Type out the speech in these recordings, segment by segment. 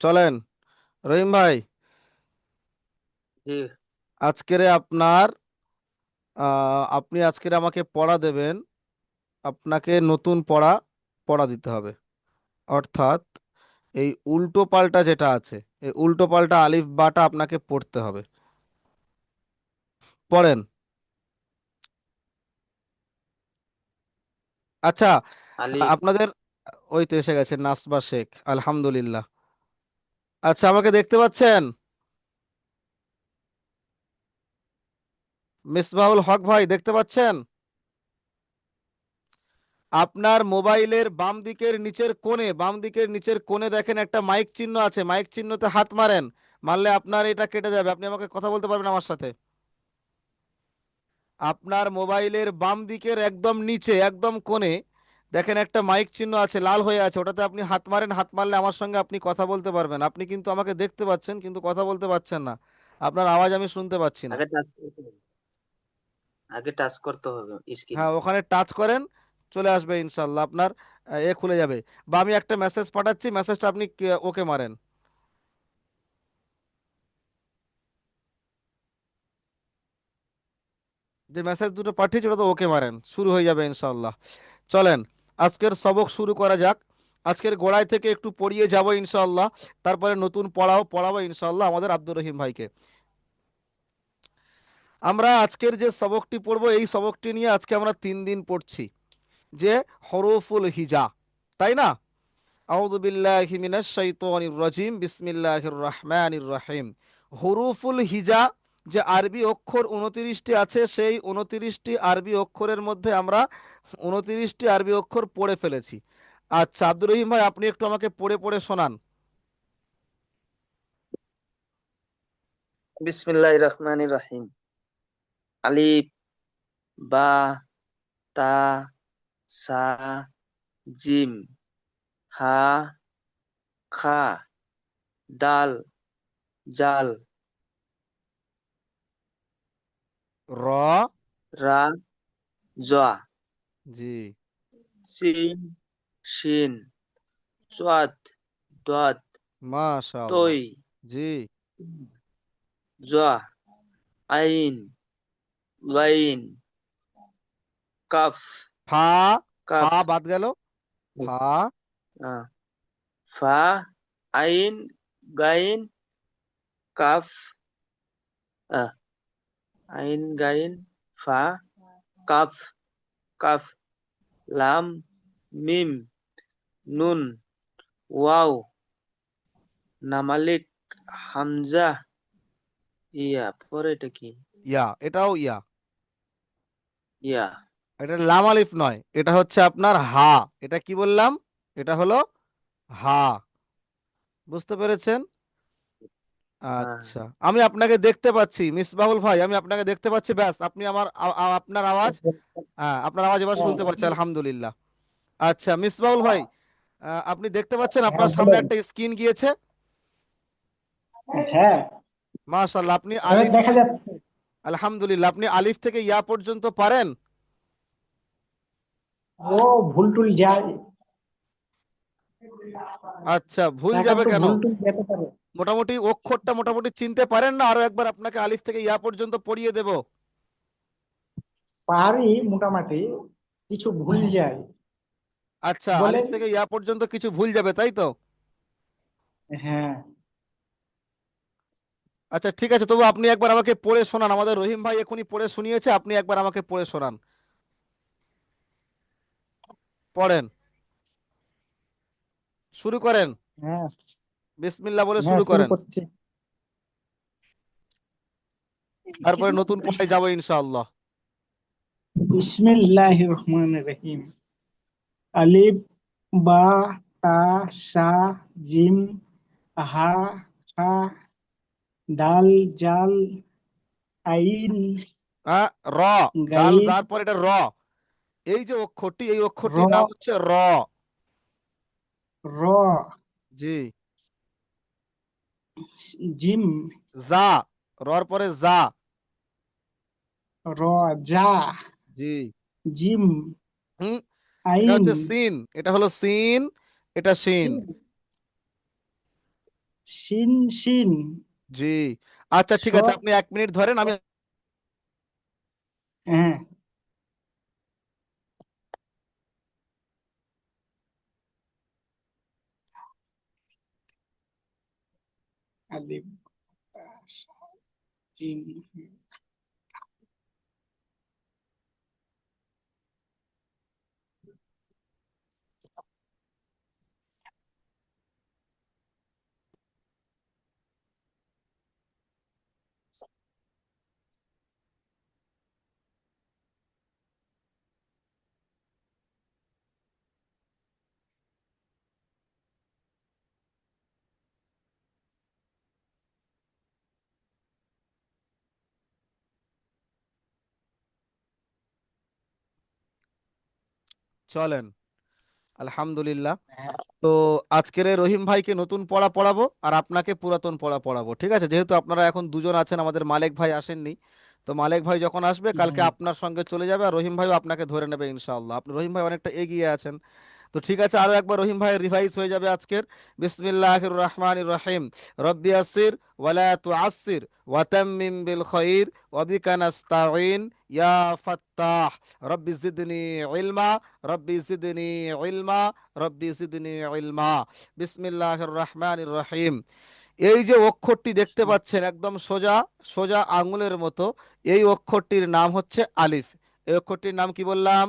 চলেন রহিম ভাই, জি। আজকেরে আপনার আপনি আজকের আমাকে পড়া দেবেন। আপনাকে নতুন পড়া পড়া দিতে হবে। অর্থাৎ এই উল্টো পাল্টা যেটা আছে, এই উল্টো পাল্টা আলিফ বাটা আপনাকে পড়তে হবে। পড়েন। আচ্ছা, আলিফ। আপনাদের ওই তো এসে গেছে নাসবা শেখ, আলহামদুলিল্লাহ। আচ্ছা, আমাকে দেখতে পাচ্ছেন? মিসবাহুল হক ভাই, দেখতে পাচ্ছেন? আপনার মোবাইলের বাম দিকের নিচের কোণে দেখেন একটা মাইক চিহ্ন আছে, মাইক চিহ্নতে হাত মারেন। মারলে আপনার এটা কেটে যাবে, আপনি আমাকে কথা বলতে পারবেন আমার সাথে। আপনার মোবাইলের বাম দিকের একদম নিচে একদম কোণে দেখেন একটা মাইক চিহ্ন আছে, লাল হয়ে আছে, ওটাতে আপনি হাত মারেন। হাত মারলে আমার সঙ্গে আপনি কথা বলতে পারবেন। আপনি কিন্তু আমাকে দেখতে পাচ্ছেন কিন্তু কথা বলতে পারছেন না। আপনার আওয়াজ আমি শুনতে পাচ্ছি না। আগে টাচ করতে হবে। আগে টাচ করতে হবে স্ক্রিন। হ্যাঁ, ওখানে টাচ করেন, চলে আসবে ইনশাল্লাহ। আপনার খুলে যাবে। বা আমি একটা মেসেজ পাঠাচ্ছি, মেসেজটা আপনি ওকে মারেন। যে মেসেজ দুটো পাঠিয়েছি ওটা তো ওকে মারেন, শুরু হয়ে যাবে ইনশাল্লাহ। চলেন আজকের সবক শুরু করা যাক। আজকের গোড়ায় থেকে একটু পড়িয়ে যাব ইনশাল্লাহ। তারপরে নতুন পড়াবো ইনশাল্লাহ আমাদের আব্দুর রহিম ভাইকে। আমরা আজকের যে সবকটি পড়বো, এই সবকটি নিয়ে আজকে আমরা 3 দিন পড়ছি, যে হরফুল হিজা, তাই না? আউযু বিল্লাহি মিনাশ শাইতানির রাজিম, বিসমিল্লাহির রহমানির রহিম। হুরুফুল হিজা, যে আরবি অক্ষর 29টি আছে, সেই 29টি আরবি অক্ষরের মধ্যে আমরা 29টি আরবি অক্ষর পড়ে ফেলেছি। আচ্ছা আব্দুর রহিম ভাই, আপনি একটু আমাকে পড়ে পড়ে শোনান। বিসমিল্লাহির রহমানির রহিম। আলিফ, বা, তা, সা, জিম, হা, খা, দাল, জাল, র। রা, জা, জি। সিন, শিন, সাদ, দাদ, মাশাআল্লাহ। তই, জি। জা, আইন, গাইন, কাফ, ফা। ফা কাফ, বাদ গেল। ফা। আহ, ফা, আইন, গাইন, কাফ, আহ, আইন, গাইন, ফা, কাফ, কাফ, লাম, মিম, নুন, ওয়াও, নামালিক, হামজা, ইয়া। পরে এটা কি? ইয়া, এটাও ইয়া। ইয়া। এটা লাম আলিফ নয়, এটা হচ্ছে আপনার হা। এটা কি বললাম? এটা হলো হা। বুঝতে পেরেছেন? হ্যাঁ। আচ্ছা, আমি আপনাকে দেখতে পাচ্ছি মিসবাহুল ভাই, আমি আপনাকে দেখতে পাচ্ছি। ব্যাস, আপনি আমার আপনার আওয়াজ, হ্যাঁ আপনার আওয়াজ এবার শুনতে পাচ্ছি, আলহামদুলিল্লাহ। আচ্ছা মিসবাহুল ভাই, আপনি দেখতে পাচ্ছেন হ্যাঁ আপনার সামনে বলেন। একটা স্ক্রিন গিয়েছে। হ্যাঁ, মাশাআল্লাহ, আপনি এবার আলিফ দেখা যাচ্ছে। আলহামদুলিল্লাহ, আপনি আলিফ থেকে ইয়া পর্যন্ত পারেন? ও, ভুল টুল যায়, আচ্ছা, ভুল টাকা যাবে তো কেন? ভুল টুল যেতে পারে। মোটামুটি অক্ষরটা মোটামুটি চিনতে পারেন না? আরো একবার আপনাকে আলিফ থেকে ইয়া পর্যন্ত পড়িয়ে দেব? পারি মোটামুটি, কিছু ভুল যায়। আচ্ছা, আলিফ বলেন। থেকে ইয়া পর্যন্ত কিছু ভুল যাবে, তাই তো? হ্যাঁ। আচ্ছা ঠিক আছে, তবু আপনি একবার আমাকে পড়ে শোনান। আমাদের রহিম ভাই এখনই পড়ে শুনিয়েছে, আপনি একবার আমাকে পড়ে শোনান। পড়েন, শুরু করেন। হ্যাঁ। বিসমিল্লাহ বলে হ্যাঁ, শুরু শুরু করেন। করছি। তারপরে নতুন পড়ায় যাবো ইনশাআল্লাহ। বিসমিল্লাহির রহমানির রহিম। আলিফ, বা, তা, সা, জিম, হা, খা, দাল, জাল, আইন, হ্যাঁ, র। দাল গাইন, যার পর এটা র। এই যে অক্ষরটি, এই র, অক্ষরটির নাম হচ্ছে র। র, জি। জিম, জা। রর পরে জা। র, জা, জি। জিম, হুম। এটা আইন, হচ্ছে সিন, এটা হলো সিন, এটা শিন। শিন শিন জি। আচ্ছা ঠিক আছে, সদ আপনি 1 মিনিট ধরেন, আমি হ্যাঁ আলিফ বা সা জিম চলেন। আলহামদুলিল্লাহ। হ্যাঁ তো আজকের এই রহিম ভাইকে নতুন পড়া পড়াবো আর আপনাকে পুরাতন পড়া পড়াবো, ঠিক আছে? যেহেতু আপনারা এখন দুজন আছেন, আমাদের মালেক ভাই আসেননি। তো মালেক ভাই যখন আসবে কালকে হ্যাঁ আপনার সঙ্গে চলে যাবে, আর রহিম ভাইও আপনাকে ধরে নেবে ইনশাআল্লাহ। আপনি রহিম ভাই অনেকটা এগিয়ে আছেন। তো ঠিক আছে, আরো একবার রহিম ভাই রিভাইজ হয়ে যাবে আজকের। বিসমিল্লাহির রহমানির রহিম। রব্বি ইয়াসির ওয়ালা তুআসসির ওয়াতাম্মিম বিল খাইর ওয়াবিকা নাস্তাঈন ইয়া ফাত্তাহ। রব্বি জিদনি ইলমা, রব্বি জিদনি ইলমা, রব্বি জিদনি ইলমা। বিসমিল্লাহির রহমানির রহিম। এই যে অক্ষরটি দেখতে পাচ্ছেন একদম সোজা সোজা আঙুলের মতো, এই অক্ষরটির নাম হচ্ছে আলিফ। এই অক্ষরটির নাম কি বললাম?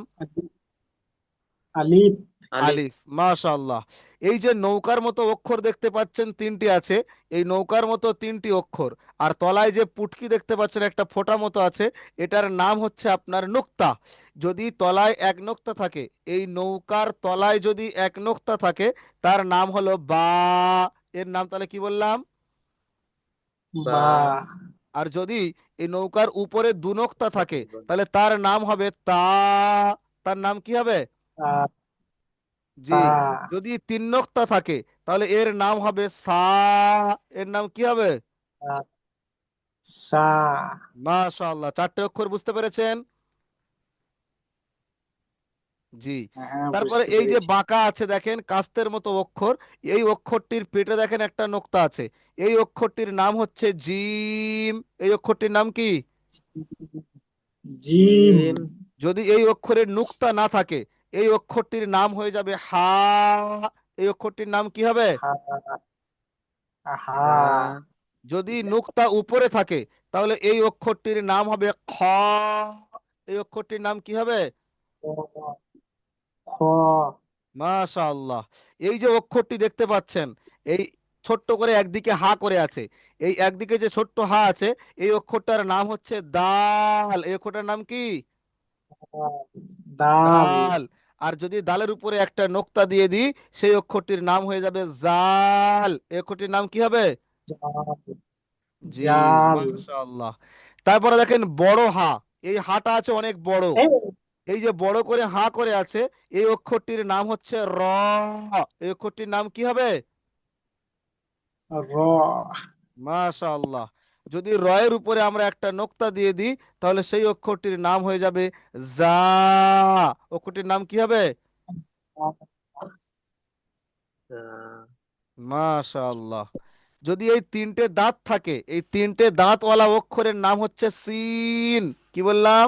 আলিফ আলিফ। আলিফ। মাশাআল্লাহ। এই যে নৌকার মতো অক্ষর দেখতে পাচ্ছেন তিনটি আছে, এই নৌকার মতো তিনটি অক্ষর, আর তলায় যে পুটকি দেখতে পাচ্ছেন একটা ফোঁটা মতো আছে, এটার নাম হচ্ছে আপনার নুক্তা। যদি তলায় এক নোক্তা থাকে, এই নৌকার তলায় যদি এক নোক্তা থাকে, তার নাম হলো বা। এর নাম তাহলে কি বললাম? বা। বা আর যদি এই নৌকার উপরে দু নোক্তা থাকে, তাহলে তার নাম হবে তা। তার নাম কি হবে? তা জি। তা যদি তিন নোক্তা থাকে, তাহলে এর নাম হবে সা। এর নাম কি হবে? তা, সা মাশাআল্লাহ, 4টে অক্ষর বুঝতে পেরেছেন? জি। হ্যাঁ তারপরে বুঝতে এই যে পেরেছি বাঁকা আছে দেখেন কাস্তের মতো অক্ষর, এই অক্ষরটির পেটে দেখেন একটা নোক্তা আছে, এই অক্ষরটির নাম হচ্ছে জিম। এই অক্ষরটির নাম কি? Gym gym. যদি এই অক্ষরের নুক্তা না থাকে, এই অক্ষরটির নাম হয়ে যাবে হা। এই অক্ষরটির নাম কি হবে? হা হা হা। যদি নুক্তা উপরে থাকে, তাহলে এই অক্ষরটির নাম হবে খ। এই অক্ষরটির নাম কি হবে? খ মাশাআল্লাহ। এই যে অক্ষরটি দেখতে পাচ্ছেন, এই ছোট্ট করে একদিকে হা করে আছে, এই একদিকে যে ছোট্ট হা আছে, এই অক্ষরটার নাম হচ্ছে দাল। এই অক্ষরটার নাম কি? দাল দাল। আর যদি দালের উপরে একটা নোক্তা দিয়ে দিই, সেই অক্ষরটির নাম হয়ে যাবে জাল। এই অক্ষরটির নাম কি হবে? জাল জি। জাল মাশাআল্লাহ। তারপরে দেখেন বড় হা, এই হাটা আছে অনেক বড়, এই, এই যে বড় করে হা করে আছে, এই অক্ষরটির নাম হচ্ছে র। এই অক্ষরটির নাম কি হবে? র মাশাআল্লাহ। যদি রয়ের উপরে আমরা একটা নোক্তা দিয়ে দিই, তাহলে সেই অক্ষরটির নাম হয়ে যাবে জা। অক্ষরটির নাম কি হবে? মাশাআল্লাহ। যদি এই তিনটে দাঁত থাকে, এই তিনটে দাঁতওয়ালা অক্ষরের নাম হচ্ছে সিন। কি বললাম?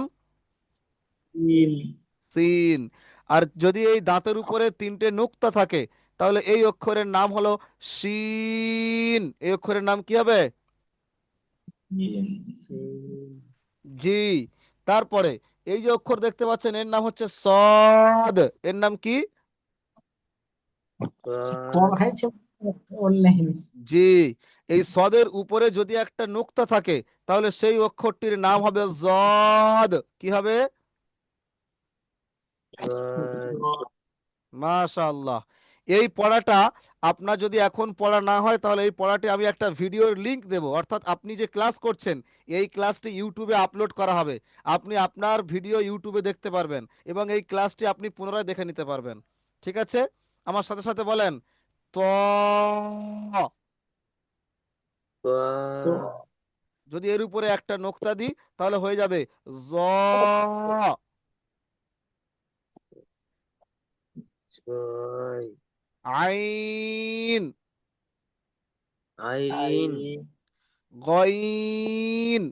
ইল সিন। আর যদি এই দাঁতের উপরে তিনটে নুক্তা থাকে, তাহলে এই অক্ষরের নাম হলো শিন। এই অক্ষরের নাম কি হবে? সিন। জি। তারপরে এই যে অক্ষর দেখতে পাচ্ছেন, এর নাম হচ্ছে সদ। এর নাম কি? কদ। পড়াইছে অনলাইন জি। এই সদের উপরে যদি একটা নুক্তা থাকে, তাহলে সেই অক্ষরটির নাম হবে জদ। কি হবে? জয়। মাশাআল্লাহ। এই পড়াটা আপনার যদি এখন পড়া না হয়, তাহলে এই পড়াটি আমি একটা ভিডিওর লিংক দেব, অর্থাৎ আপনি যে ক্লাস করছেন, এই ক্লাসটি ইউটিউবে আপলোড করা হবে। আপনি আপনার ভিডিও ইউটিউবে দেখতে পারবেন এবং এই ক্লাসটি আপনি পুনরায় দেখে নিতে পারবেন। ঠিক আছে? আমার সাথে সাথে বলেন ত। তো যদি এর উপরে একটা নোক্তা দিই, তাহলে হয়ে যাবে জ। জয়। আইন। আইন, গইন,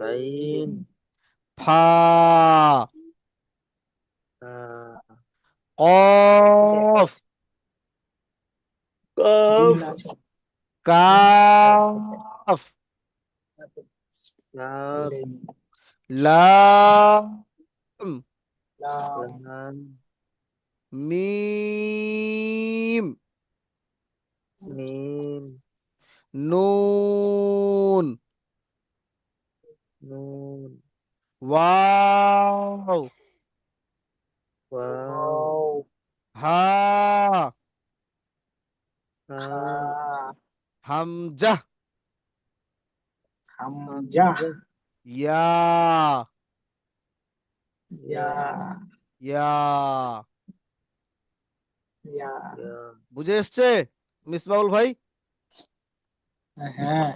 গাইন, ফা, ফা, কফ, কফ, কাফ, কাফ, লাম, লাম, মিম, মিম, নুন, নুন, ওয়াও, ওয়াও, হা, হা, হামজা, হামজা, ইয়া, ইয়া, ইয়া। ইয়া। ইয়া। বুঝে এসছে মিসবাউল ভাই? হ্যাঁ,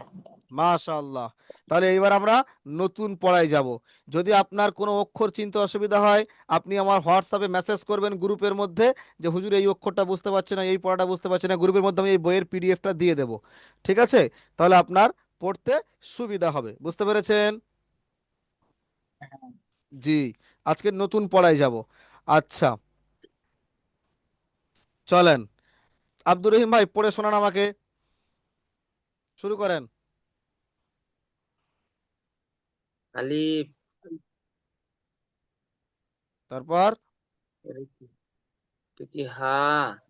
মাশাআল্লাহ। তাহলে এইবার আমরা নতুন পড়ায় যাব। যদি আপনার কোনো অক্ষর চিনতে অসুবিধা হয়, আপনি আমার হোয়াটসঅ্যাপে মেসেজ করবেন গ্রুপের মধ্যে যে হুজুর এই অক্ষরটা বুঝতে পারছি না, এই পড়াটা বুঝতে পারছি না। গ্রুপের মধ্যে আমি এই বইয়ের পিডিএফটা দিয়ে দেব। ঠিক আছে? তাহলে আপনার পড়তে সুবিধা হবে। বুঝতে পেরেছেন? জি। আজকে নতুন পড়ায় যাব। আচ্ছা, চলেন। আব্দুর রহিম ভাই পড়ে শোনান আমাকে। শুরু করেন। আলিফ, তারপর এটা কি? এটা কি হা,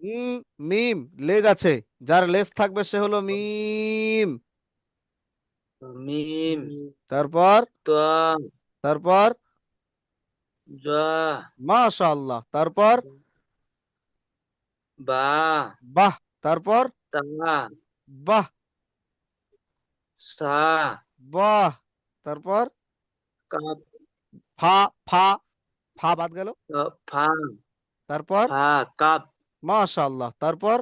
মিম, মিম লেজ আছে, যার লেজ থাকবে সে হলো মিম। মিম, তারপর তোয়া, তারপর জা, মাশাআল্লাহ। তারপর বা, বাহ। তারপর তা, বাহ, সা, বাহ। তারপর কাপ, ফা, ফা, ফা বাদ গেল। ফা, তারপর ফা, কাপ, মাশাআল্লাহ। তারপর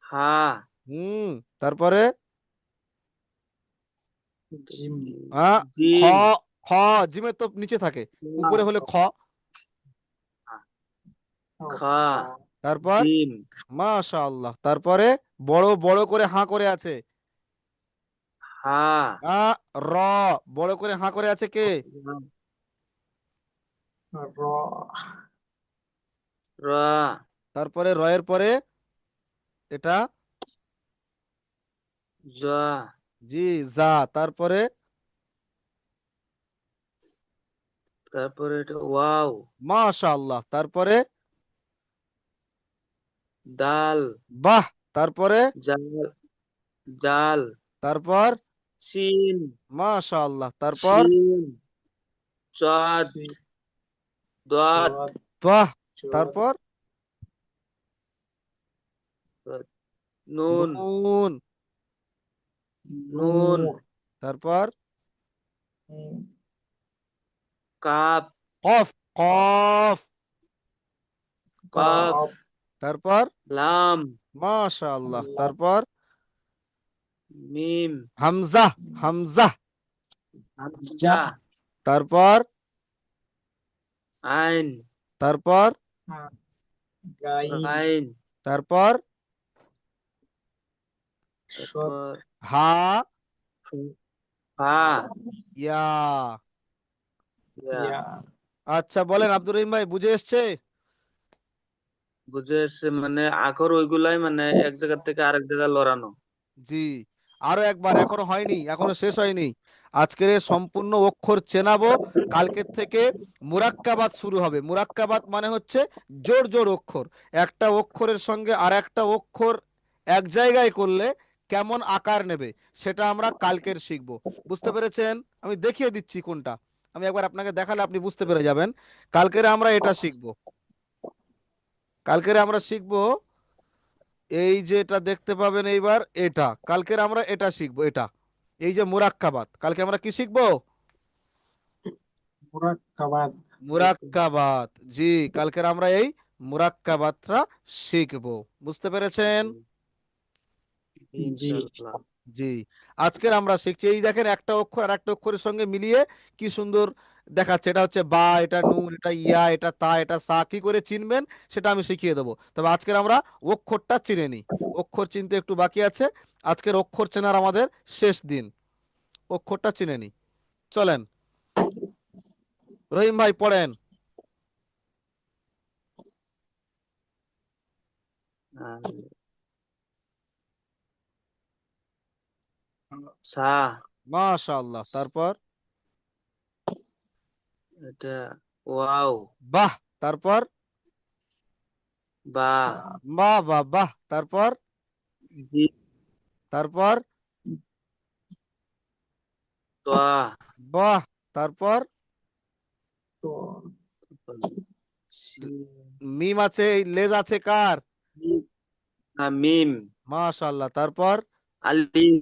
হা, হুম। তারপরে জিম, খ, জিম, খ, জিমে তো নিচে থাকে, খা, উপরে হলে খ। খা, তারপর জিম, মাশাআল্লাহ। তারপরে বড় বড় করে হাঁ করে আছে। হা, আ, র, বড় করে হাঁ করে আছে কে? র, রা, তারপরে রয়ের পরে এটা জা, জি, যা। তারপরে তারপরে এটা ওয়াও, মাশাআল্লাহ। তারপরে দাল, বাহ। তারপরে জাল, জাল, তারপর সিন, মাশাআল্লাহ। তারপর শিন, চাদ, সি, দাদ, সদ, বাহ। চদ, তারপর নুন, নুন। নুন, নূর, তারপর কাপ, কফ, কফ। কাপ, কফ, তারপর লাম, মাশাআল্লাহ। লাম, তারপর মিম, হামজা, হামজা। জা, হামজা, তারপর আইন, তারপর গাইন, গাইন, তারপর সদ, তারপর হা, ফা, ইয়া। ইয়া। ইয়া। আচ্ছা বলেন আব্দুর রহিম ভাই, বুঝে এসছে? বুঝে এসছে, মানে আখর ওইগুলাই মানে এক জায়গা থেকে আরেক জায়গায় লড়ানো। জি। আরো একবার, এখনো হয়নি, এখনো শেষ হয়নি। আজকের এই সম্পূর্ণ অক্ষর চেনাবো। কালকের থেকে মুরাক্কাবাত শুরু হবে। মুরাক্কাবাত মানে হচ্ছে জোড় জোড় অক্ষর। একটা অক্ষরের সঙ্গে আর একটা অক্ষর এক জায়গায় করলে কেমন আকার নেবে, সেটা আমরা কালকের শিখবো। বুঝতে পেরেছেন? আমি দেখিয়ে দিচ্ছি কোনটা। আমি একবার আপনাকে দেখালে আপনি বুঝতে পেরে যাবেন। কালকের আমরা এটা শিখবো। কালকের আমরা শিখবো এই যে এটা দেখতে পাবেন এইবার, এটা কালকের আমরা এটা শিখবো। এটা এই যে মুরাক্কাবাত, কালকে আমরা কি শিখবো? মুরাক্কাবাদ, মুরাক্কাবাত। জি, কালকের আমরা এই মুরাক্কাবাতটা শিখবো। বুঝতে পেরেছেন? জি, ইনশাআল্লাহ। জি। আজকের আমরা শিখছি, এই দেখেন একটা অক্ষর আর একটা অক্ষরের সঙ্গে মিলিয়ে কি সুন্দর দেখাচ্ছে এটা হচ্ছে বা, এটা নুন, এটা ইয়া, এটা তা, এটা সা, কি করে চিনবেন সেটা আমি শিখিয়ে দেবো। তবে আজকের আমরা অক্ষরটা চিনে নিই। অক্ষর চিনতে একটু বাকি আছে। আজকের অক্ষর চেনার আমাদের শেষ দিন। অক্ষরটা চিনে নিই, চলেন। রহিম ভাই পড়েন। আর সা, মাশাআল্লাহ, তারপর এটা ওয়াও, বাহ, তারপর বা, সা, বাহ বাহ বাহ, তারপর জিম, তারপর তোয়া, বাহ, তারপর তো, মিম আছে, এই লেজ আছে কার? মিম, মাশাআল্লাহ, তারপর আলিফ,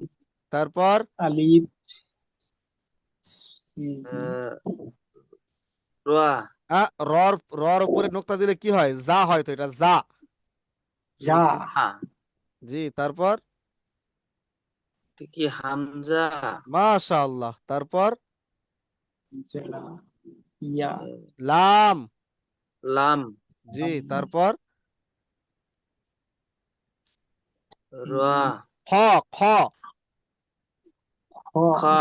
তারপর আলিফ, সিন, রোয়া, রর, রর উপরে নোক্তা দিলে কি হয়? যা হয়, তো এটা যা। যা, হা, জি, তারপর এটা কি হামজা, মাশাআল্লাহ, তারপর যা, ইয়া, লাম। লাম, জি, তারপর রোয়া, খ, খ, খ, খা,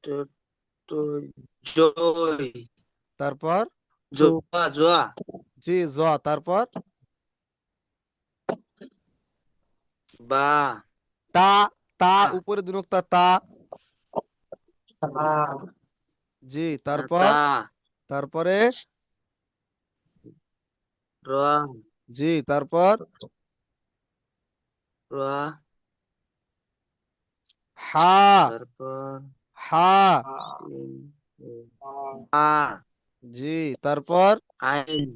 তো তো জয়, তারপর তো, জোয়া, জোয়া, জি, জ, তারপর বা, তা, তা আহ, উপরে দু নোক্তা তা। তা, জি, তারপর তা, তারপরে রোয়া, জি, তারপর রোয়া, হা, তারপর হা, আ, শিন, আ, আ, জি, তারপর আইন,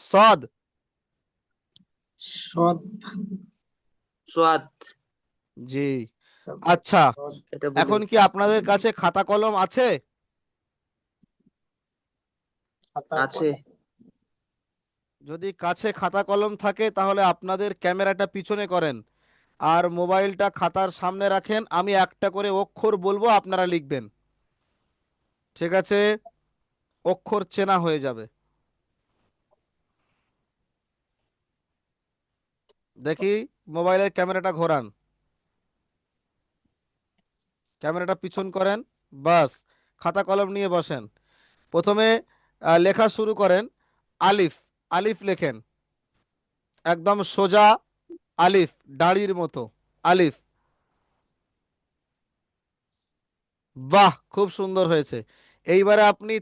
সদ। সদ, সোয়াদ, জি, তারপর আচ্ছা, সদ, এটা বলে এখন কি আপনাদের কাছে খাতা কলম আছে? খাতা, আছে, কলম, যদি কাছে খাতা কলম থাকে তাহলে আপনাদের ক্যামেরাটা পিছনে করেন, আর মোবাইলটা খাতার সামনে রাখেন। আমি একটা করে অক্ষর বলবো, আপনারা লিখবেন, ঠিক আছে? অক্ষর চেনা হয়ে যাবে। দেখি, মোবাইলের ক্যামেরাটা ঘোরান, ক্যামেরাটা পিছন করেন, বাস। খাতা কলম নিয়ে বসেন। প্রথমে লেখা শুরু করেন। আলিফ, আলিফ লেখেন, একদম সোজা আলিফ, দাড়ির মতো আলিফ। বাহ, খুব সুন্দর হয়েছে। এইবারে আপনি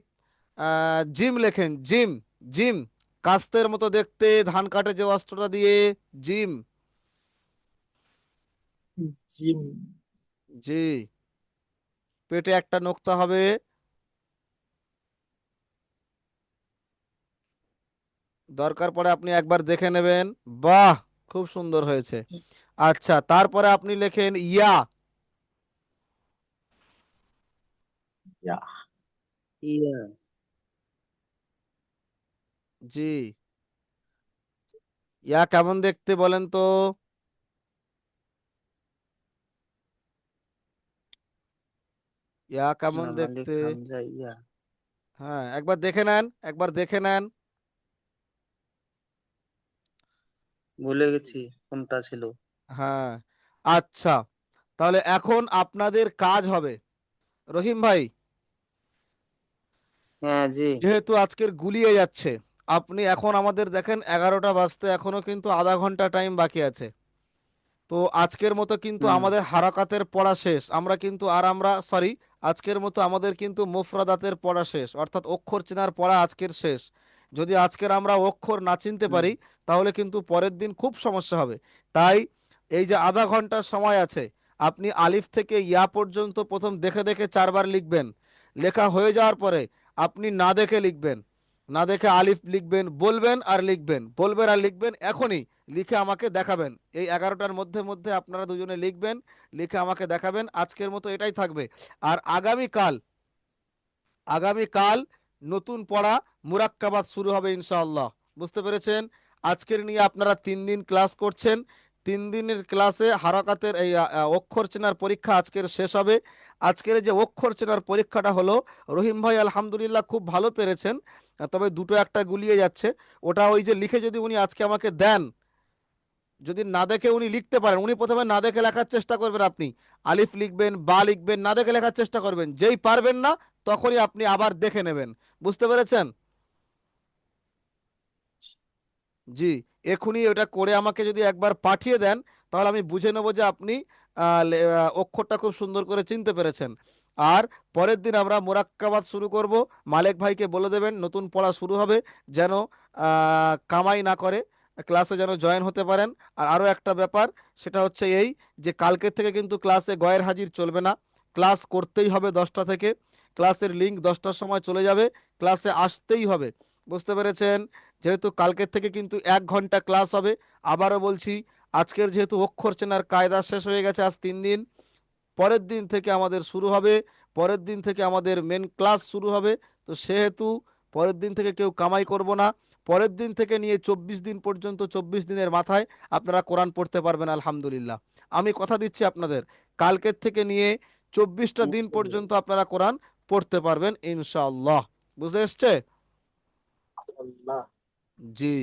জিম লেখেন, জিম, জিম, কাস্তের মতো দেখতে, ধান কাটে যে অস্ত্রটা দিয়ে, জিম। জিম, জি, পেটে একটা নোক্তা হবে। দরকার পড়ে আপনি একবার দেখে নেবেন। বাহ, খুব সুন্দর হয়েছে। আচ্ছা, তারপরে আপনি লেখেন ইয়া। ইয়া, ইয়া, জি, ইয়া কেমন দেখতে বলেন তো? ইয়া কেমন ইয়া মালিক দেখতে? হামজা, ইয়া, হ্যাঁ, একবার দেখে নেন, একবার দেখে নেন। ভুলে গেছি কোনটা ছিল। হ্যাঁ, আচ্ছা, তাহলে এখন আপনাদের কাজ হবে, রহিম ভাই, হ্যাঁ জি, যেহেতু আজকের গুলিয়ে যাচ্ছে, আপনি এখন আমাদের দেখেন 11টা বাজতে এখনো কিন্তু আধা ঘন্টা টাইম বাকি আছে। তো আজকের মতো কিন্তু হুম, আমাদের হারাকাতের পড়া শেষ। আমরা কিন্তু আর আমরা সরি, আজকের মতো আমাদের কিন্তু মুফরাদাতের পড়া শেষ, অর্থাৎ অক্ষর চেনার পড়া আজকের শেষ। যদি আজকের আমরা অক্ষর না চিনতে হুম, পারি তাহলে কিন্তু পরের দিন খুব সমস্যা হবে। তাই এই যে আধা ঘন্টার সময় আছে, আপনি আলিফ থেকে ইয়া পর্যন্ত প্রথম দেখে দেখে 4বার লিখবেন। লেখা হয়ে যাওয়ার পরে আপনি না দেখে লিখবেন, না দেখে আলিফ লিখবেন, বলবেন আর লিখবেন, বলবেন আর লিখবেন এখনই, লিখে আমাকে দেখাবেন। এই 11টার মধ্যে মধ্যে আপনারা দুজনে লিখবেন, লিখে আমাকে দেখাবেন। আজকের মতো এটাই থাকবে। আর আগামীকাল, আগামীকাল নতুন পড়া মুরাক্কাবাত শুরু হবে ইনশাআল্লাহ। বুঝতে পেরেছেন? আজকের নিয়ে আপনারা 3 দিন ক্লাস করছেন, 3 দিনের ক্লাসে হারাকাতের এই অক্ষর চেনার পরীক্ষা আজকের শেষ হবে। আজকের এই যে অক্ষর চেনার পরীক্ষাটা হলো, রহিম ভাই আলহামদুলিল্লাহ খুব ভালো পেরেছেন, তবে দুটো একটা গুলিয়ে যাচ্ছে। ওটা ওই যে লিখে যদি উনি আজকে আমাকে দেন, যদি না দেখে উনি লিখতে পারেন, উনি প্রথমে না দেখে লেখার চেষ্টা করবেন, আপনি আলিফ লিখবেন বা লিখবেন, না দেখে লেখার চেষ্টা করবেন, যেই পারবেন না তখনই আপনি আবার দেখে নেবেন। বুঝতে পেরেছেন? জি, এখনই ওটা করে আমাকে যদি একবার পাঠিয়ে দেন, তাহলে আমি বুঝে নেব যে আপনি অক্ষরটা খুব সুন্দর করে চিনতে পেরেছেন। আর পরের দিন আমরা মোরাক্কাবাত শুরু করব। মালেক ভাইকে বলে দেবেন নতুন পড়া শুরু হবে, যেন কামাই না করে, ক্লাসে যেন জয়েন হতে পারেন। আর আরও একটা ব্যাপার, সেটা হচ্ছে এই, যে কালকের থেকে কিন্তু ক্লাসে গয়ের হাজির চলবে না, ক্লাস করতেই হবে 10টা থেকে। ক্লাসের লিঙ্ক 10টার সময় চলে যাবে, ক্লাসে আসতেই হবে। বুঝতে পেরেছেন? যেহেতু কালকের থেকে কিন্তু 1 ঘন্টা ক্লাস হবে। আবারও বলছি, আজকের যেহেতু অক্ষর চেনার কায়দা শেষ হয়ে গেছে, আজ 3 দিন, পরের দিন থেকে আমাদের শুরু হবে, পরের দিন থেকে আমাদের মেন ক্লাস শুরু হবে। তো সেহেতু পরের দিন থেকে কেউ কামাই করব না। পরের দিন থেকে নিয়ে 24 দিন পর্যন্ত, 24 দিনের মাথায় আপনারা কোরআন পড়তে পারবেন আলহামদুলিল্লাহ। আমি কথা দিচ্ছি আপনাদের, কালকের থেকে নিয়ে 24টা দিন পর্যন্ত আপনারা কোরআন পড়তে পারবেন ইনশাআল্লাহ। বুঝে এসছে? আল্লাহ। জি।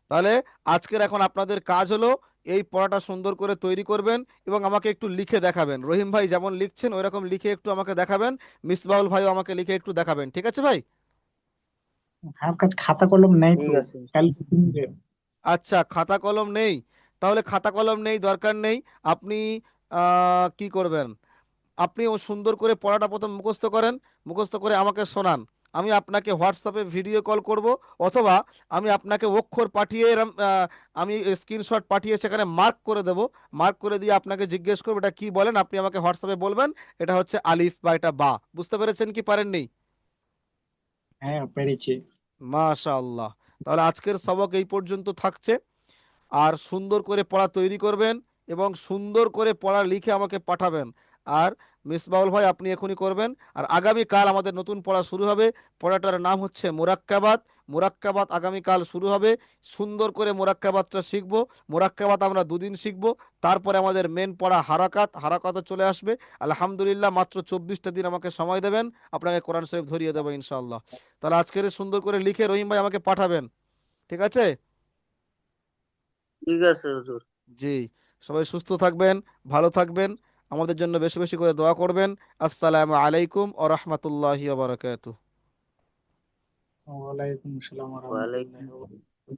তাহলে আজকের এখন আপনাদের কাজ হলো এই পড়াটা সুন্দর করে তৈরি করবেন এবং আমাকে একটু লিখে দেখাবেন। রহিম ভাই যেমন লিখছেন ওইরকম লিখে একটু আমাকে দেখাবেন, মিসবাউল ভাইও আমাকে লিখে একটু দেখাবেন। ঠিক আছে ভাই? আমার কাছে খাতা কলম নেই ঠিক তো, আছে। কালকে কিনবে। আচ্ছা, খাতা কলম নেই? তাহলে খাতা কলম নেই, দরকার নেই। আপনি কি করবেন, আপনি ও সুন্দর করে পড়াটা প্রথম মুখস্থ করেন, মুখস্থ করে আমাকে শোনান। আমি আপনাকে হোয়াটসঅ্যাপে ভিডিও কল করব, অথবা আমি আপনাকে অক্ষর পাঠিয়ে আমি স্ক্রিনশট পাঠিয়ে সেখানে মার্ক করে দেব। মার্ক করে দিয়ে আপনাকে জিজ্ঞেস করবো এটা কি বলেন, আপনি আমাকে হোয়াটসঅ্যাপে বলবেন এটা হচ্ছে আলিফ বা এটা বা। বুঝতে পেরেছেন কি পারেননি? হ্যাঁ, পেরেছি। মাশাআল্লাহ। তাহলে আজকের সবক এই পর্যন্ত থাকছে। আর সুন্দর করে পড়া তৈরি করবেন এবং সুন্দর করে পড়া লিখে আমাকে পাঠাবেন। আর মিসবাউল ভাই আপনি এখনই করবেন। আর আগামীকাল আমাদের নতুন পড়া শুরু হবে, পড়াটার নাম হচ্ছে মোরাক্কাবাত। মোরাক্কাবাত আগামীকাল শুরু হবে। সুন্দর করে মোরাক্কাবাতটা শিখব। মোরাক্কাবাত আমরা 2 দিন শিখব। তারপরে আমাদের মেন পড়া হারাকাত, হারাকাতও চলে আসবে। আলহামদুলিল্লাহ, মাত্র 24টা দিন আমাকে সময় দেবেন, আপনাকে কোরআন শরীফ ধরিয়ে দেবো ইনশাআল্লাহ। তাহলে আজকের সুন্দর করে লিখে রহিম ভাই আমাকে পাঠাবেন। ঠিক আছে? ঠিক আছে হুজুর। জি। সবাই সুস্থ থাকবেন, ভালো থাকবেন, আমাদের জন্য বেশি বেশি করে দোয়া করবেন। আসসালামু আলাইকুম ও রহমতুল্লাহি ওয়া বারাকাতুহু। ওয়ালাইকুম আসসালাম ওয়া ওয়ালাইকুম রাহমাতুল্লাহি ওয়া বারাকাতুহু।